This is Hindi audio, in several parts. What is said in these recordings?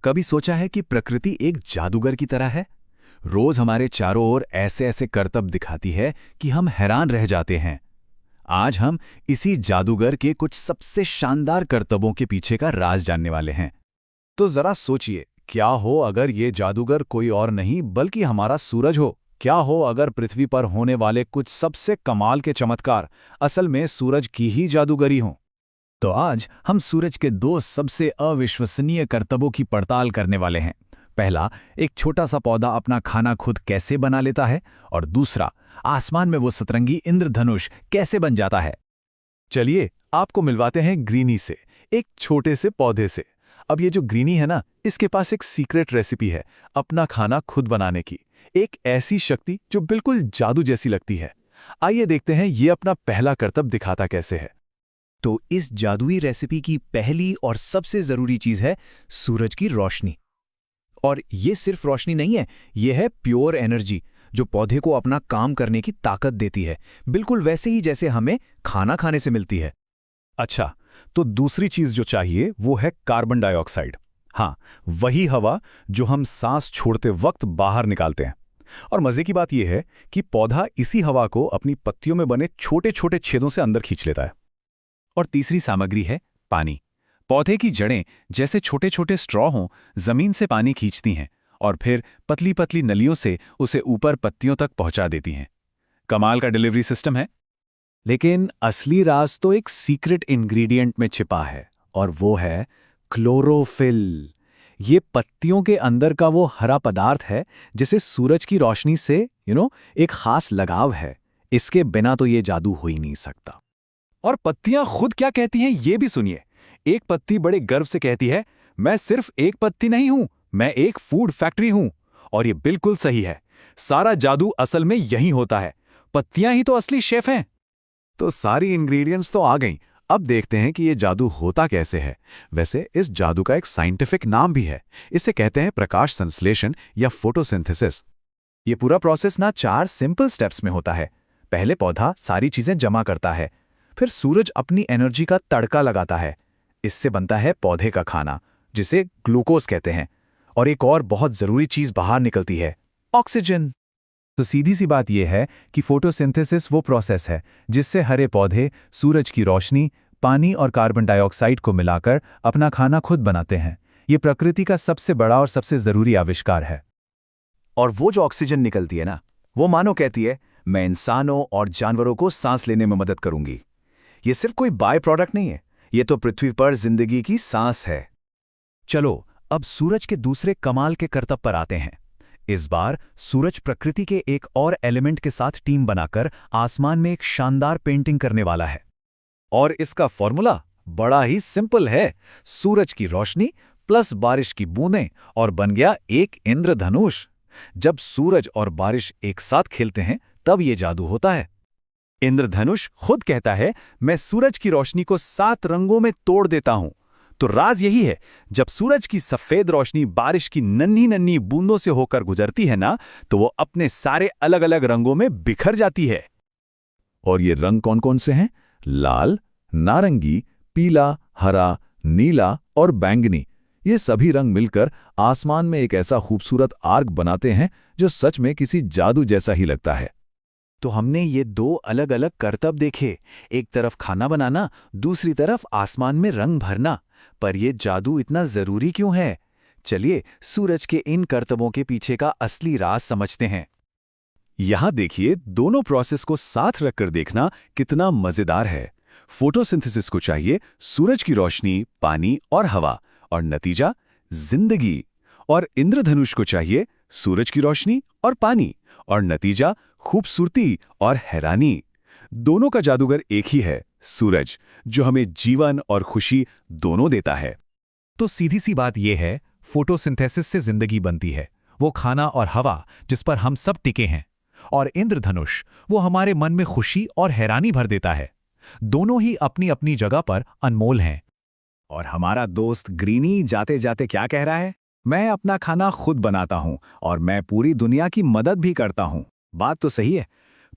कभी सोचा है कि प्रकृति एक जादूगर की तरह है? रोज हमारे चारों ओर ऐसे ऐसे करतब दिखाती है कि हम हैरान रह जाते हैं। आज हम इसी जादूगर के कुछ सबसे शानदार करतबों के पीछे का राज जानने वाले हैं। तो जरा सोचिए, क्या हो अगर ये जादूगर कोई और नहीं बल्कि हमारा सूरज हो। क्या हो अगर पृथ्वी पर होने वाले कुछ सबसे कमाल के चमत्कार असल में सूरज की ही जादूगरी हों। तो आज हम सूरज के दो सबसे अविश्वसनीय करतबों की पड़ताल करने वाले हैं। पहला, एक छोटा सा पौधा अपना खाना खुद कैसे बना लेता है, और दूसरा, आसमान में वो सतरंगी इंद्रधनुष कैसे बन जाता है। चलिए आपको मिलवाते हैं ग्रीनी से, एक छोटे से पौधे से। अब ये जो ग्रीनी है ना, इसके पास एक सीक्रेट रेसिपी है अपना खाना खुद बनाने की। एक ऐसी शक्ति जो बिल्कुल जादू जैसी लगती है। आइए देखते हैं ये अपना पहला करतब दिखाता कैसे है। तो इस जादुई रेसिपी की पहली और सबसे जरूरी चीज है सूरज की रोशनी। और ये सिर्फ रोशनी नहीं है, ये है प्योर एनर्जी जो पौधे को अपना काम करने की ताकत देती है, बिल्कुल वैसे ही जैसे हमें खाना खाने से मिलती है। अच्छा, तो दूसरी चीज जो चाहिए वो है कार्बन डाइऑक्साइड। हाँ, वही हवा जो हम सांस छोड़ते वक्त बाहर निकालते हैं। और मजे की बात यह है कि पौधा इसी हवा को अपनी पत्तियों में बने छोटे छोटे छेदों से अंदर खींच लेता है। और तीसरी सामग्री है पानी। पौधे की जड़ें जैसे छोटे छोटे स्ट्रॉ हों, जमीन से पानी खींचती हैं और फिर पतली पतली नलियों से उसे ऊपर पत्तियों तक पहुंचा देती हैं। कमाल का डिलीवरी सिस्टम है। लेकिन असली राज तो एक सीक्रेट इंग्रेडिएंट में छिपा है, और वो है क्लोरोफिल। ये पत्तियों के अंदर का वो हरा पदार्थ है जिसे सूरज की रोशनी से एक खास लगाव है। इसके बिना तो ये जादू हो ही नहीं सकता। और पत्तियां खुद क्या कहती हैं ये भी सुनिए। एक पत्ती बड़े गर्व से कहती है, मैं सिर्फ एक पत्ती नहीं हूं, मैं एक फूड फैक्ट्री हूं। और ये बिल्कुल सही है। सारा जादू असल में यही होता है। पत्तियां ही तो असली शेफ हैं। तो सारी इंग्रेडिएंट्स तो आ गईं। अब देखते हैं कि ये जादू होता कैसे है। वैसे इस जादू का एक साइंटिफिक नाम भी है। इसे कहते हैं प्रकाश संश्लेषण या फोटोसिंथेसिस। ये पूरा प्रोसेस ना 4 सिंपल स्टेप्स में होता है। पहले पौधा सारी चीजें जमा करता है, फिर सूरज अपनी एनर्जी का तड़का लगाता है। इससे बनता है पौधे का खाना, जिसे ग्लूकोज कहते हैं। और एक और बहुत जरूरी चीज बाहर निकलती है, ऑक्सीजन। तो सीधी सी बात यह है कि फोटोसिंथेसिस वो प्रोसेस है जिससे हरे पौधे सूरज की रोशनी, पानी और कार्बन डाइऑक्साइड को मिलाकर अपना खाना खुद बनाते हैं। ये प्रकृति का सबसे बड़ा और सबसे जरूरी आविष्कार है। और वो जो ऑक्सीजन निकलती है ना, वो मानो कहती है, मैं इंसानों और जानवरों को सांस लेने में मदद करूंगी। ये सिर्फ कोई बाय प्रोडक्ट नहीं है, ये तो पृथ्वी पर जिंदगी की सांस है। चलो अब सूरज के दूसरे कमाल के करतब पर आते हैं। इस बार सूरज प्रकृति के एक और एलिमेंट के साथ टीम बनाकर आसमान में एक शानदार पेंटिंग करने वाला है। और इसका फॉर्मूला बड़ा ही सिंपल है, सूरज की रोशनी प्लस बारिश की बूंदें, और बन गया एक इंद्रधनुष। जब सूरज और बारिश एक साथ खेलते हैं तब ये जादू होता है। इंद्रधनुष खुद कहता है, मैं सूरज की रोशनी को 7 रंगों में तोड़ देता हूं। तो राज यही है, जब सूरज की सफेद रोशनी बारिश की नन्ही नन्ही बूंदों से होकर गुजरती है ना, तो वो अपने सारे अलग अलग रंगों में बिखर जाती है। और ये रंग कौन कौन से हैं? लाल, नारंगी, पीला, हरा, नीला और बैंगनी। ये सभी रंग मिलकर आसमान में एक ऐसा खूबसूरत आर्क बनाते हैं जो सच में किसी जादू जैसा ही लगता है। तो हमने ये 2 अलग अलग करतब देखे, एक तरफ खाना बनाना, दूसरी तरफ आसमान में रंग भरना। पर ये जादू इतना जरूरी क्यों है? चलिए सूरज के इन करतबों के पीछे का असली राज समझते हैं। यहां देखिए, दोनों प्रोसेस को साथ रखकर देखना कितना मजेदार है। फोटोसिंथेसिस को चाहिए सूरज की रोशनी, पानी और हवा, और नतीजा जिंदगी। और इंद्रधनुष को चाहिए सूरज की रोशनी और पानी, और नतीजा खूबसूरती और हैरानी। दोनों का जादूगर एक ही है, सूरज, जो हमें जीवन और खुशी दोनों देता है। तो सीधी सी बात यह है, फोटोसिंथेसिस से जिंदगी बनती है, वो खाना और हवा जिस पर हम सब टिके हैं। और इंद्रधनुष वो हमारे मन में खुशी और हैरानी भर देता है। दोनों ही अपनी अपनी जगह पर अनमोल हैं। और हमारा दोस्त ग्रीनी जाते जाते क्या कह रहा है? मैं अपना खाना खुद बनाता हूं और मैं पूरी दुनिया की मदद भी करता हूं। बात तो सही है।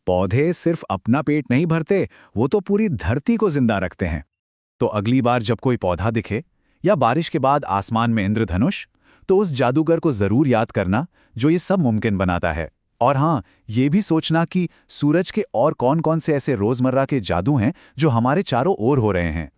पौधे सिर्फ अपना पेट नहीं भरते, वो तो पूरी धरती को जिंदा रखते हैं। तो अगली बार जब कोई पौधा दिखे या बारिश के बाद आसमान में इंद्रधनुष, तो उस जादूगर को जरूर याद करना जो ये सब मुमकिन बनाता है। और हाँ, ये भी सोचना कि सूरज के और कौन-कौन से ऐसे रोजमर्रा के जादू हैं जो हमारे चारों ओर हो रहे हैं।